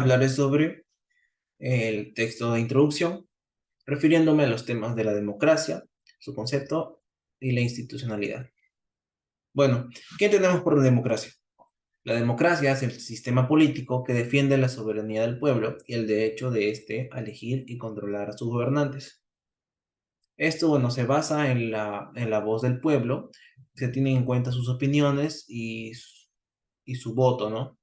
Hablaré sobre el texto de introducción, refiriéndome a los temas de la democracia, su concepto y la institucionalidad. Bueno, ¿qué entendemos por democracia? La democracia es el sistema político que defiende la soberanía del pueblo y el derecho de éste a elegir y controlar a sus gobernantes. Esto, bueno, se basa en la voz del pueblo, se tienen en cuenta sus opiniones y su voto, ¿no?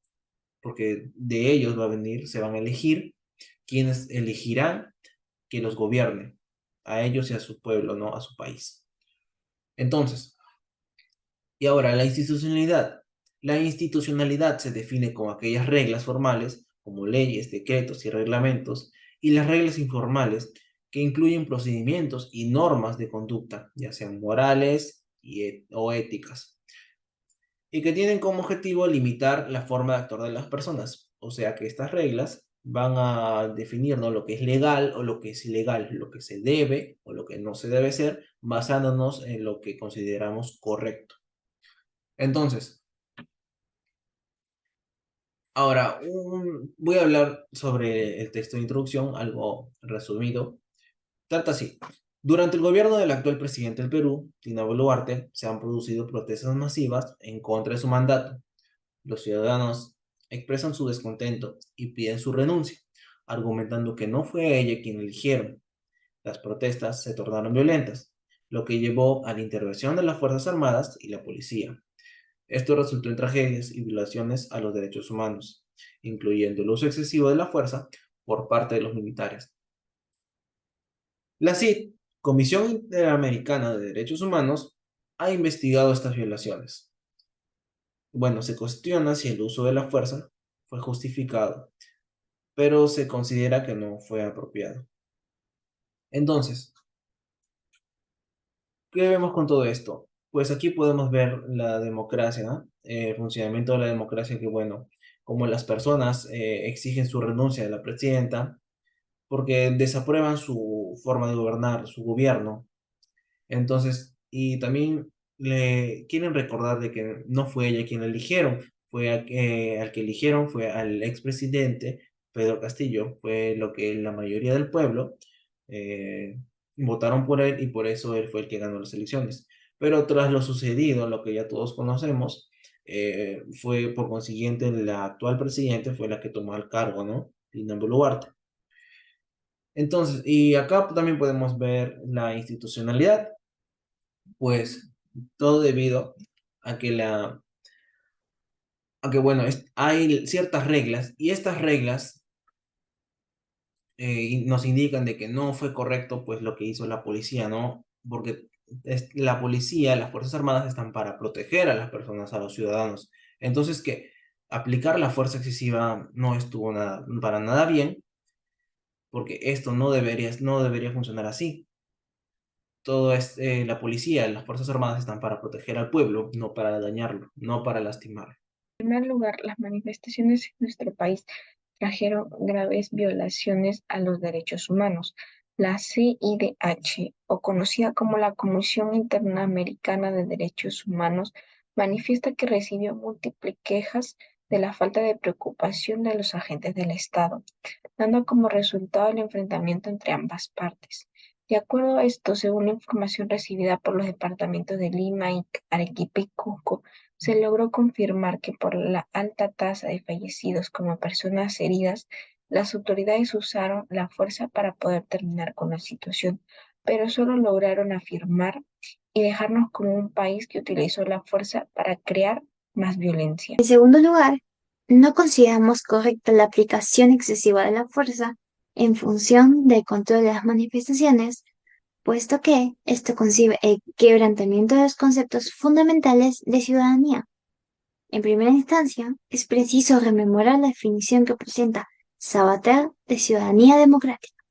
Porque de ellos va a venir, se van a elegir quienes elegirán que los gobierne, a ellos y a su pueblo, ¿no? A su país. Entonces, y ahora la institucionalidad. La institucionalidad se define como aquellas reglas formales, como leyes, decretos y reglamentos, y las reglas informales, que incluyen procedimientos y normas de conducta, ya sean morales o éticas, y que tienen como objetivo limitar la forma de actuar de las personas. O sea que estas reglas van a definir, ¿no?, lo que es legal o lo que es ilegal, lo que se debe o lo que no se debe hacer, basándonos en lo que consideramos correcto. Entonces, ahora voy a hablar sobre el texto de introducción, algo resumido. Trata así. Durante el gobierno del actual presidente del Perú, Dina Boluarte, se han producido protestas masivas en contra de su mandato. Los ciudadanos expresan su descontento y piden su renuncia, argumentando que no fue ella quien eligieron. Las protestas se tornaron violentas, lo que llevó a la intervención de las Fuerzas Armadas y la policía. Esto resultó en tragedias y violaciones a los derechos humanos, incluyendo el uso excesivo de la fuerza por parte de los militares. La CID, Comisión Interamericana de Derechos Humanos, ha investigado estas violaciones. Bueno, se cuestiona si el uso de la fuerza fue justificado, pero se considera que no fue apropiado. Entonces, ¿qué vemos con todo esto? Pues aquí podemos ver la democracia, ¿no? El funcionamiento de la democracia, que bueno, como las personas exigen su renuncia de la presidenta porque desaprueban su forma de gobernar, su gobierno. Entonces, y también le quieren recordar de que no fue ella quien la eligieron, al que eligieron fue al expresidente Pedro Castillo, fue lo que la mayoría del pueblo eh, votaron por él y por eso él fue el que ganó las elecciones. Pero tras lo sucedido, lo que ya todos conocemos, fue por consiguiente la actual presidente fue la que tomó el cargo, ¿no? Dina Boluarte. Entonces, y acá también podemos ver la institucionalidad, pues todo debido a que bueno, hay ciertas reglas y estas reglas nos indican de que no fue correcto pues lo que hizo la policía, ¿no? Porque la policía, las Fuerzas Armadas están para proteger a las personas, a los ciudadanos. Entonces que aplicar la fuerza excesiva no estuvo para nada bien, porque esto no debería funcionar así. La policía, las Fuerzas Armadas están para proteger al pueblo, no para dañarlo, no para lastimarlo. En primer lugar, las manifestaciones en nuestro país trajeron graves violaciones a los derechos humanos. La CIDH, o conocida como la Comisión Interamericana de Derechos Humanos, manifiesta que recibió múltiples quejas de la falta de preocupación de los agentes del Estado, dando como resultado el enfrentamiento entre ambas partes. De acuerdo a esto, según la información recibida por los departamentos de Lima, Arequipa y Cusco, se logró confirmar que por la alta tasa de fallecidos como personas heridas, las autoridades usaron la fuerza para poder terminar con la situación, pero solo lograron afirmar y dejarnos como un país que utilizó la fuerza para crear más violencia. En segundo lugar, no consideramos correcta la aplicación excesiva de la fuerza en función del control de las manifestaciones, puesto que esto concibe el quebrantamiento de los conceptos fundamentales de ciudadanía. En primera instancia, es preciso rememorar la definición que presenta Sabater de ciudadanía democrática.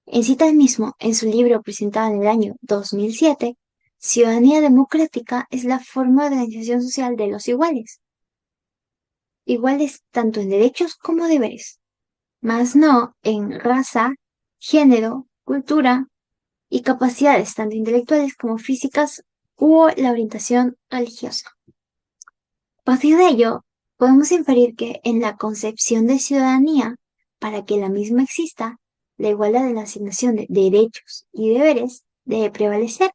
En cita mismo, en su libro presentado en el año 2007, ciudadanía democrática es la forma de organización social de los iguales tanto en derechos como deberes, mas no en raza, género, cultura y capacidades tanto intelectuales como físicas u la orientación religiosa. A partir de ello, podemos inferir que en la concepción de ciudadanía, para que la misma exista, la igualdad en la asignación de derechos y deberes debe prevalecer,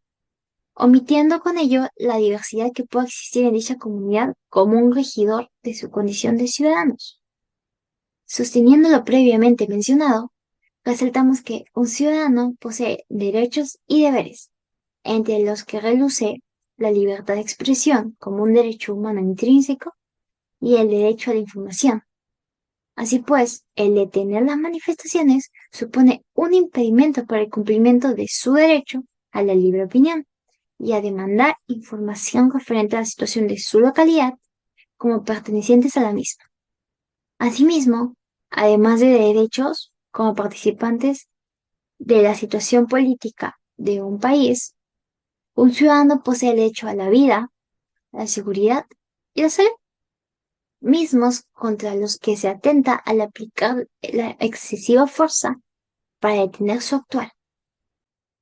omitiendo con ello la diversidad que pueda existir en dicha comunidad como un regidor de su condición de ciudadanos. Sosteniendo lo previamente mencionado, resaltamos que un ciudadano posee derechos y deberes, entre los que reluce la libertad de expresión como un derecho humano intrínseco y el derecho a la información. Así pues, el detener las manifestaciones supone un impedimento para el cumplimiento de su derecho a la libre opinión y a demandar información referente a la situación de su localidad como pertenecientes a la misma. Asimismo, además de derechos como participantes de la situación política de un país, un ciudadano posee el derecho a la vida, la seguridad y la salud, mismos contra los que se atenta al aplicar la excesiva fuerza para detener su actuar.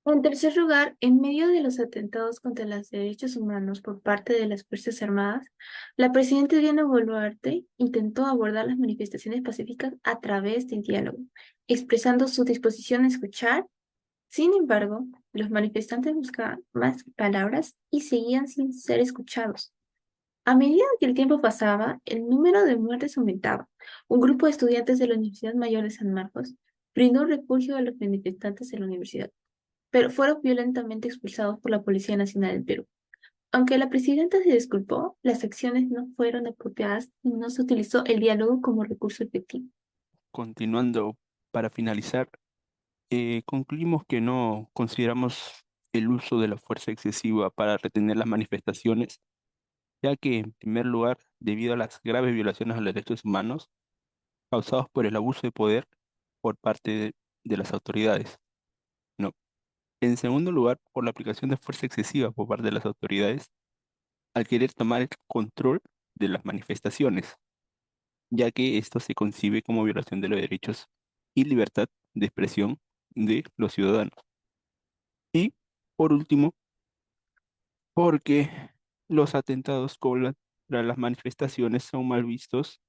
En tercer lugar, en medio de los atentados contra los derechos humanos por parte de las Fuerzas Armadas, la presidenta Diana Boluarte intentó abordar las manifestaciones pacíficas a través del diálogo, expresando su disposición a escuchar. Sin embargo, los manifestantes buscaban más palabras y seguían sin ser escuchados. A medida que el tiempo pasaba, el número de muertes aumentaba. Un grupo de estudiantes de la Universidad Mayor de San Marcos brindó refugio a los manifestantes de la universidad, pero fueron violentamente expulsados por la Policía Nacional del Perú. Aunque la presidenta se disculpó, las acciones no fueron apropiadas y no se utilizó el diálogo como recurso efectivo. Continuando, para finalizar, concluimos que no consideramos el uso de la fuerza excesiva para retener las manifestaciones, ya que, en primer lugar, debido a las graves violaciones a los derechos humanos causados por el abuso de poder por parte de las autoridades. No. En segundo lugar, por la aplicación de fuerza excesiva por parte de las autoridades al querer tomar el control de las manifestaciones, ya que esto se concibe como violación de los derechos y libertad de expresión de los ciudadanos. Y, por último, porque los atentados contra las manifestaciones son mal vistos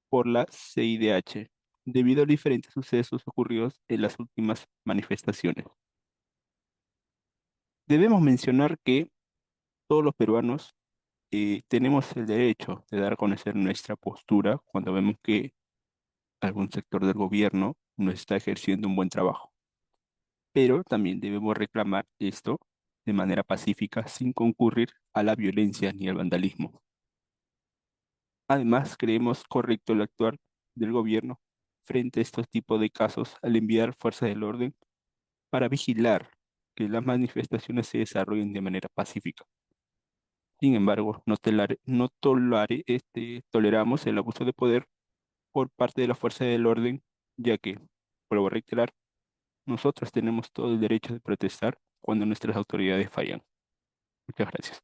por la CIDH, debido a diferentes sucesos ocurridos en las últimas manifestaciones. Debemos mencionar que todos los peruanos tenemos el derecho de dar a conocer nuestra postura cuando vemos que algún sector del gobierno no está ejerciendo un buen trabajo. Pero también debemos reclamar esto de manera pacífica sin concurrir a la violencia ni al vandalismo. Además, creemos correcto el actuar del gobierno frente a estos tipos de casos al enviar fuerzas del orden para vigilar que las manifestaciones se desarrollen de manera pacífica. Sin embargo, toleramos el abuso de poder por parte de la fuerza del orden, ya que, vuelvo a reiterar, nosotros tenemos todo el derecho de protestar cuando nuestras autoridades fallan. Muchas gracias.